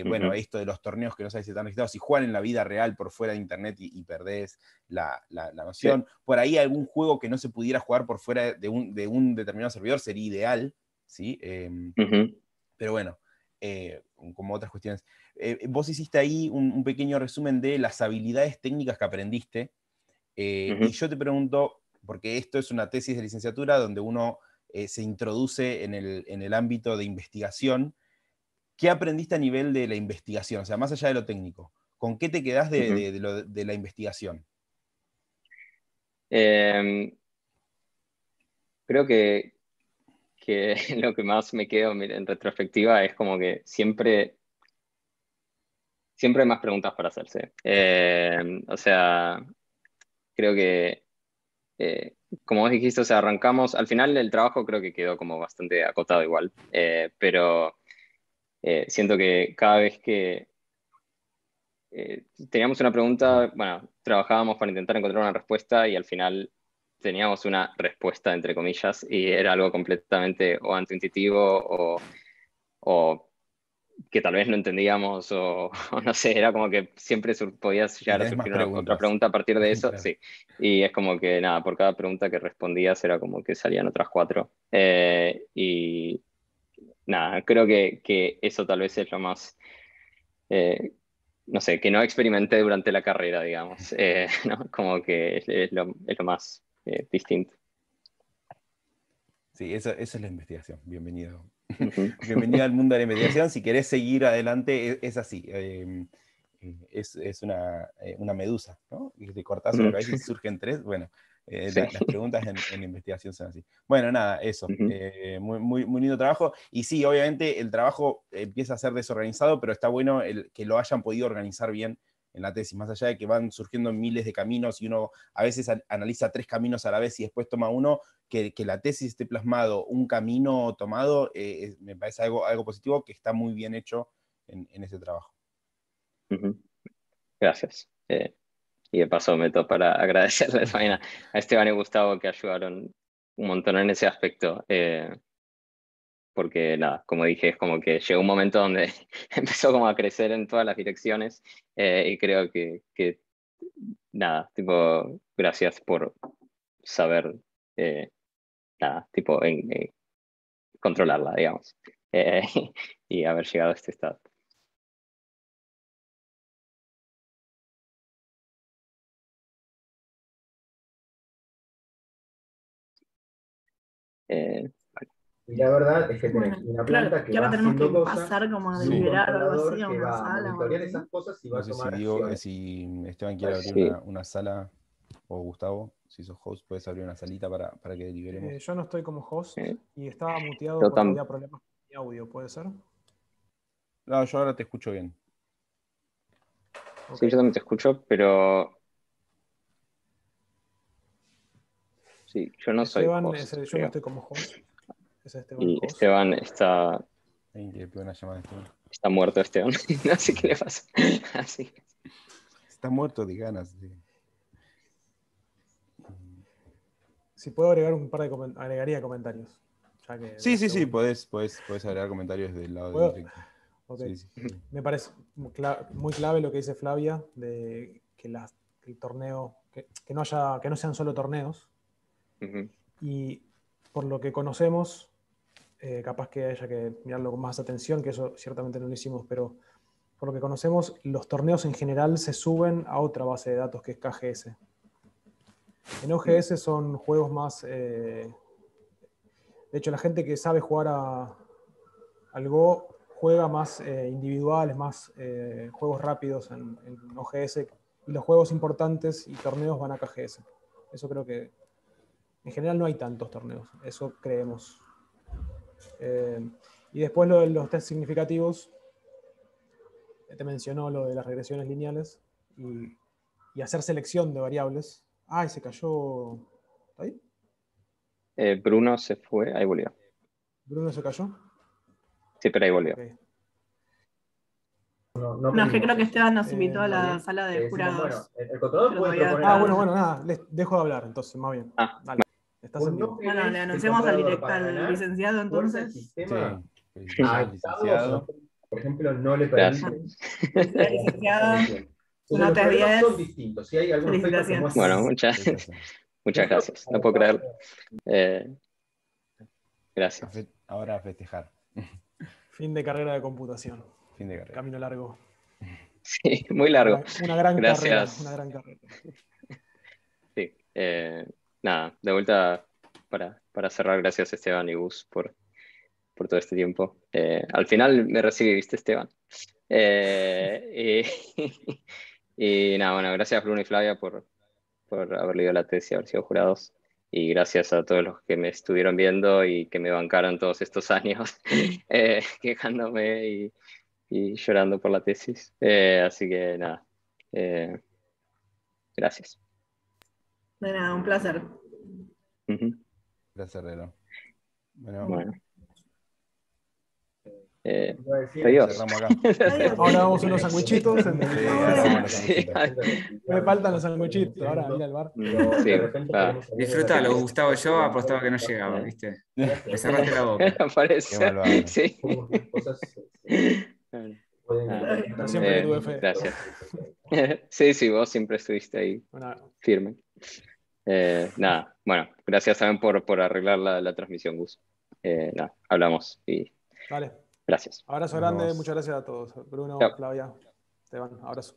S4: Bueno, esto de los torneos que no sabes si están registrados, si juegan en la vida real por fuera de internet y perdés la noción. Sí. Por ahí algún juego que no se pudiera jugar por fuera de un determinado servidor sería ideal, ¿sí? Pero bueno, como otras cuestiones. Vos hiciste ahí un pequeño resumen de las habilidades técnicas que aprendiste. Y yo te pregunto, porque esto es una tesis de licenciatura donde uno se introduce en el ámbito de investigación, ¿qué aprendiste a nivel de la investigación? O sea, más allá de lo técnico, ¿con qué te quedás de la investigación?
S1: Creo que lo que más me quedo en retrospectiva es como que siempre hay más preguntas para hacerse. O sea, creo que como vos dijiste, o sea, arrancamos, al final el trabajo creo que quedó como bastante acotado igual, pero siento que cada vez que teníamos una pregunta, bueno, trabajábamos para intentar encontrar una respuesta y al final teníamos una respuesta, entre comillas, y era algo completamente o antiintuitivo o que tal vez no entendíamos o no sé, era como que siempre podías
S4: Y
S1: llegar a
S4: tenés más
S1: surgir otra
S4: preguntas.
S1: pregunta a partir de eso,
S4: Claro.
S1: sí. Y es como que nada, por cada pregunta que respondías era como que salían otras cuatro. Y nada, creo que eso tal vez es lo más, eh, no sé, que no experimenté durante la carrera, digamos, ¿no? Como que es lo más distinto.
S4: Sí, eso es la investigación. Bienvenido.
S1: Ujú.
S4: Bienvenido al mundo de la investigación. Si querés seguir adelante, es así. Es una medusa, ¿no? Y te cortás una
S1: Ujú.
S4: cabeza y surgen tres. Bueno,
S1: Sí.
S4: las preguntas en investigación son así. Bueno, nada, eso.
S1: Ujú.
S4: Muy, muy, muy lindo trabajo. Y sí, obviamente el trabajo empieza a ser desorganizado, pero está bueno que lo hayan podido organizar bien en la tesis, más allá de que van surgiendo miles de caminos y uno a veces analiza 3 caminos a la vez y después toma uno, que la tesis esté plasmado un camino tomado, me parece algo positivo que está muy bien hecho en ese trabajo.
S1: Ujú. Gracias. Y de paso meto para agradecerles también a Esteban y Gustavo que ayudaron un montón en ese aspecto. Porque nada, como dije, es como que llegó un momento donde empezó como a crecer en todas las direcciones y creo que nada, tipo, gracias por saber, eh, nada, tipo, controlarla, digamos, eh, y haber llegado a este estado. Eh,
S5: Y la verdad es que
S3: Bueno,
S5: tenés una
S3: claro
S5: planta que
S3: que ahora
S5: va
S3: tenemos
S5: haciendo
S3: que
S5: cosas
S3: pasar como a
S5: y un
S4: Sí.
S3: deliberar o algo así,
S5: controlador
S3: a
S5: que
S3: una
S5: va a
S3: sala o algo
S5: monitorear
S3: así.
S5: esas cosas y va
S4: No
S5: a
S4: sé si
S5: tomar
S4: digo,
S5: acciones.
S4: si Esteban quiere abrir
S1: sí.
S4: una sala, o Gustavo, si sos host, puedes abrir una salita para que deliberemos.
S6: Yo no estoy como host
S1: eh,
S6: y estaba muteado
S1: yo
S6: porque había problemas con mi audio, ¿puede ser?
S4: No, yo ahora te escucho bien.
S6: Ok.
S1: sí, yo también te escucho, pero sí, yo no soy
S6: Esteban,
S1: host,
S6: yo no
S1: creo.
S6: estoy como host. Es Esteban
S1: Y
S6: host.
S1: Esteban
S4: Alguien que le pide una llamada de Esteban.
S1: está muerto, Esteban. No sé qué le pasa. Así.
S4: Está muerto de ganas.
S6: Si puedo agregar un par de agregaría comentarios. Ya que
S4: Sí,
S6: me
S4: sí, sí,
S6: pregunto.
S4: podés agregar comentarios del lado del
S6: ¿Puedo?
S4: director.
S6: Ok.
S4: Sí, sí.
S6: Me parece muy clave lo que dice Flavia, de que, que el torneo, que no sean solo torneos.
S1: Ujú.
S6: Y por lo que conocemos, capaz que haya que mirarlo con más atención, que eso ciertamente no lo hicimos, pero por lo que conocemos, los torneos en general se suben a otra base de datos que es KGS. En OGS son juegos más... de hecho, la gente que sabe jugar al Go juega más individuales, más juegos rápidos en OGS, y los juegos importantes y torneos van a KGS. Eso creo que en general no hay tantos torneos, eso creemos. Y después lo de los test significativos, te mencionó lo de las regresiones lineales y hacer selección de variables. Ay, se cayó. ¿Está ahí?
S1: Bruno se fue, ahí volvió.
S6: ¿Bruno se cayó?
S1: Sí, pero ahí volvió.
S6: Ok.
S5: No
S3: No, es que
S5: pedimos
S3: creo que
S5: eso.
S3: Esteban nos invitó a
S5: Más
S3: la
S5: bien,
S3: sala
S5: le
S3: de
S5: decimos, bueno,
S3: jurados,
S5: el controlador
S3: pero
S5: puede
S3: todavía
S5: proponer
S6: Ah,
S3: está.
S6: bueno,
S5: algo.
S6: nada, les dejo de hablar, entonces, más bien.
S1: Ah,
S6: Dale, estás
S5: Vos
S6: en
S5: no
S6: vivo.
S3: Bueno, le
S5: querés que el
S3: anunciamos
S5: controlador para
S3: al
S5: ganar
S3: licenciado
S5: fuerza el
S3: entonces.
S5: sistema
S4: Sí,
S5: a
S4: felicitaciones,
S5: estados,
S4: licenciado.
S5: por ejemplo, no le
S1: gracias.
S5: permiten
S3: Felicidades, licenciado.
S5: entonces
S3: Su
S5: los
S3: nota es
S5: problemas
S3: 10.
S5: son distintos. Si hay algunos papers que
S1: Bueno,
S5: muestran
S3: Felicitaciones.
S4: Felicitaciones.
S1: muchas
S5: nosotros
S1: gracias. No puedo
S5: adoptamos
S1: creer. Eh, gracias.
S4: Ahora a festejar.
S6: Fin de carrera de computación.
S4: Fin de carrera.
S6: Camino largo.
S1: Sí, muy largo.
S6: Una gran carrera, una
S1: Gracias.
S6: gran carrera.
S1: Sí. Nada, de vuelta para cerrar, gracias Esteban y Gus por todo este tiempo. Al final me recibí, ¿viste, Esteban? Y nada, bueno, gracias Bruno y Flavia por haber leído la tesis y haber sido jurados. Y gracias a todos los que me estuvieron viendo y que me bancaron todos estos años quejándome y llorando por la tesis. Así que nada, gracias.
S3: De nada, un placer.
S1: Ujú.
S4: Gracias, Herrero. Bueno,
S1: Bueno.
S5: Iba a decir,
S1: Adiós.
S4: cerramos acá.
S6: Ahora vamos unos sanguichitos.
S4: Sí, ahora vamos a los
S1: Sí.
S4: sanguchitos.
S6: Me faltan los sanguchitos. Ahora ir al bar.
S5: pero
S1: Sí,
S5: de repente
S1: va.
S5: podemos hablar de
S7: Disfrútalo,
S5: la
S7: Gustavo. Yo
S5: película.
S7: apostaba que no llegaba,
S1: Eh.
S7: ¿viste? Me cerraste la boca.
S4: Qué
S1: Aparece.
S4: malvado.
S1: Sí.
S5: Como las cosas pueden
S1: Ah,
S6: Pero siempre le tuve fe.
S1: gracias. Sí, sí, vos siempre estuviste ahí
S6: Bueno,
S1: firme. Nada, bueno, gracias también por arreglar la transmisión, Gus. Nada, hablamos y
S6: dale.
S1: gracias.
S6: Abrazo
S4: Nos
S6: grande.
S4: vemos.
S6: Muchas gracias a todos. Bruno,
S1: Chao.
S6: Claudia, Esteban. Abrazo.